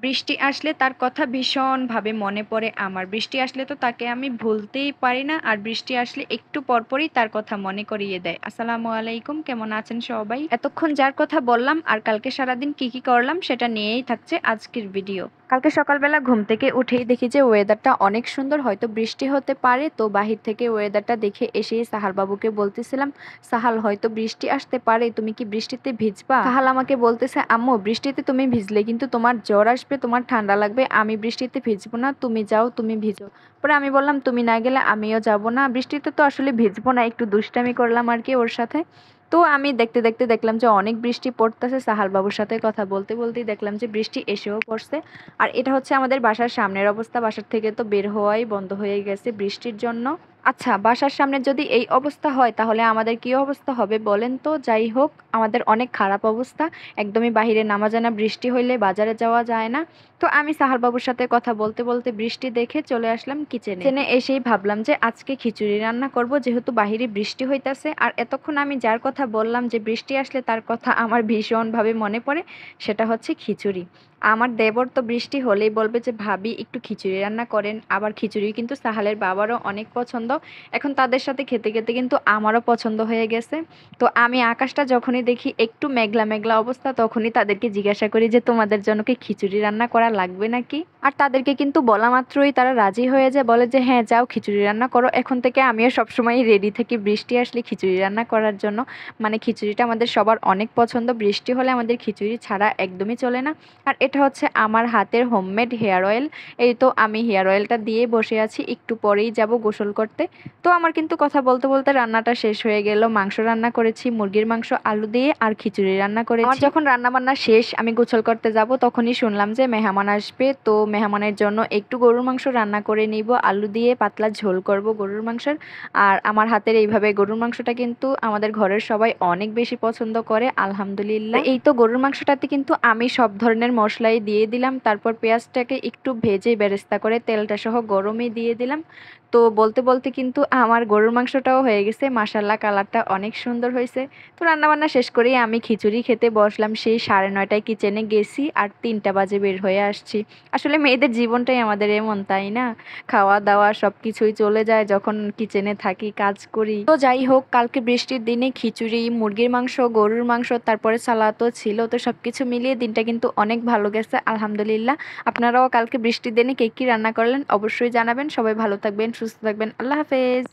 বৃষ্টি আসলে তার কথা ভীষণভাবে মনে পড়ে আমার। বৃষ্টি আসলে তো তাকে আমি ভুলতেই পারি না। আর বৃষ্টি আসলে একটু পরপরই তার কথা মনে করিয়ে দেয়। আসসালামু আলাইকুম, কেমন আছেন সবাই? এতক্ষণ যার কথা বললাম আর কালকে সারাদিন কি কি করলাম সেটা নিয়েই থাকছে আজকের ভিডিও। কালকে সকালবেলা ঘুম থেকে উঠেই দেখি যে ওয়েদারটা অনেক সুন্দর, হয়তো বৃষ্টি হতে পারে। তো বাহির থেকে ওয়েদারটা দেখে এসেই সাহাল বাবুকে বলতেছিলাম, সাহাল হয়তো বৃষ্টি আসতে পারে, তুমি কি বৃষ্টিতে ভিজবা? সাহাল আমাকে বলতেছে, আম্মু বৃষ্টিতে তুমি ভিজলে কিন্তু তোমার জ্বর আসবে, তোমার ঠান্ডা লাগবে, আমি বৃষ্টিতে ভিজবো না, তুমি যাও, তুমি ভিজো। পরে আমি বললাম, তুমি না গেলে আমিও যাব না, বৃষ্টিতে তো আসলে ভিজবো না, একটু দুষ্টামি করলাম আর কি ওর সাথে। তো আমি দেখতে দেখতে দেখলাম যে অনেক বৃষ্টি পড়তেছে। সাহাল বাবুর সাথে কথা বলতে বলতেই দেখলাম যে বৃষ্টি এসেও পড়ছে। আর এটা হচ্ছে আমাদের বাসার সামনের অবস্থা, বাসার থেকে তো বের হওয়াই বন্ধ হয়ে গেছে বৃষ্টির জন্য। আচ্ছা, বাসার সামনে যদি এই অবস্থা হয় তাহলে আমাদের কি অবস্থা হবে বলেন তো? যাই হোক, আমাদের অনেক খারাপ অবস্থা, একদমই বাহিরে নামা যায় না, বৃষ্টি হইলে বাজারে যাওয়া যায় না। তো আমি সাহাল বাবুর সাথে কথা বলতে বলতে বৃষ্টি দেখে চলে আসলাম কিচেনে। কিচেনে এসেই ভাবলাম যে আজকে খিচুড়ি রান্না করব, যেহেতু বাহিরে বৃষ্টি হইতাছে। আর এতক্ষণ আমি যার কথা বললাম যে বৃষ্টি আসলে তার কথা আমার ভীষণভাবে মনে পড়ে, সেটা হচ্ছে খিচুড়ি। আমার দেবর তো বৃষ্টি হলেই বলবে যে ভাবি একটু খিচুড়ি রান্না করেন। আবার খিচুড়ি কিন্তু সাহালের বাবারও অনেক পছন্দ। এখন তাদের সাথে খেতে খেতে কিন্তু আমারও পছন্দ হয়ে গেছে। তো আমি আকাশটা যখনই দেখি একটু মেঘলা মেঘলা অবস্থা, তখনই তাদেরকে জিজ্ঞাসা করি যে তোমাদের জন্য কি খিচুড়ি রান্না করা লাগবে নাকি? আর তাদেরকে কিন্তু বলা মাত্রই তারা রাজি হয়ে যায়, বলে যে হ্যাঁ যাও খিচুড়ি রান্না করো। এখন থেকে আমিও সবসময় রেডি থাকি বৃষ্টি আসলে খিচুড়ি রান্না করার জন্য। মানে খিচুড়িটা আমাদের সবার অনেক পছন্দ, বৃষ্টি হলে আমাদের খিচুড়ি ছাড়া একদমই চলে না। আর এটা হচ্ছে আমার হাতের হোমমেড হেয়ার অয়েল। এই তো আমি হেয়ার অয়েলটা দিয়ে বসে আছি, একটু পরেই যাব গোসল করতে। তো আমার কিন্তু কথা বলতে বলতে রান্নাটা শেষ হয়ে গেল। মাংস রান্না করেছি, মুরগির মাংস আলু দিয়ে, আর খিচুড়ি রান্না করেছি। আমার যখন রান্না বান্না শেষ আমি গোসল করতে যাব, তখনই শুনলাম যে মেহমান আসবে। তো মেহমানের জন্য একটু গরুর মাংস রান্না করে নিব, আলু দিয়ে পাতলা ঝোল করব গরুর মাংসের। আর আমার হাতের এইভাবে গরুর মাংসটা কিন্তু আমাদের ঘরের সবাই অনেক বেশি পছন্দ করে, আলহামদুলিল্লাহ। এই তো গরুর মাংসটাতে কিন্তু আমি সব ধরনের মশলাই দিয়ে দিলাম, তারপর পেঁয়াজটাকে একটু ভেজে বেরেস্তা করে তেলটা সহ গরমে দিয়ে দিলাম। তো বলতে বলতে কিন্তু আমার গরুর মাংসটাও হয়ে গেছে, মাশাল্লাহ কালারটা অনেক সুন্দর হয়েছে। তো রান্নাবান্না শেষ করেই আমি খিচুড়ি খেতে বসলাম। সেই 9:30টায় কিচেনে গেছি আর 3টা বাজে বের হয়ে আসছি। আসলে মেয়েদের জীবনটাই আমাদের এমন, তাই না? খাওয়া দাওয়া সব কিছুই চলে যায় যখন কিচেনে থাকি, কাজ করি। তো যাই হোক, কালকে বৃষ্টির দিনে খিচুড়ি, মুরগির মাংস, গরুর মাংস, তারপরে সালাদও ছিল। তো সবকিছু মিলিয়ে দিনটা কিন্তু অনেক ভালো গেছে, আলহামদুলিল্লাহ। আপনারাও কালকে বৃষ্টির দিনে কে কি রান্না করলেন অবশ্যই জানাবেন। সবাই ভালো থাকবেন, সুস্থ থাকবেন, আল্লাহ হাফেজ।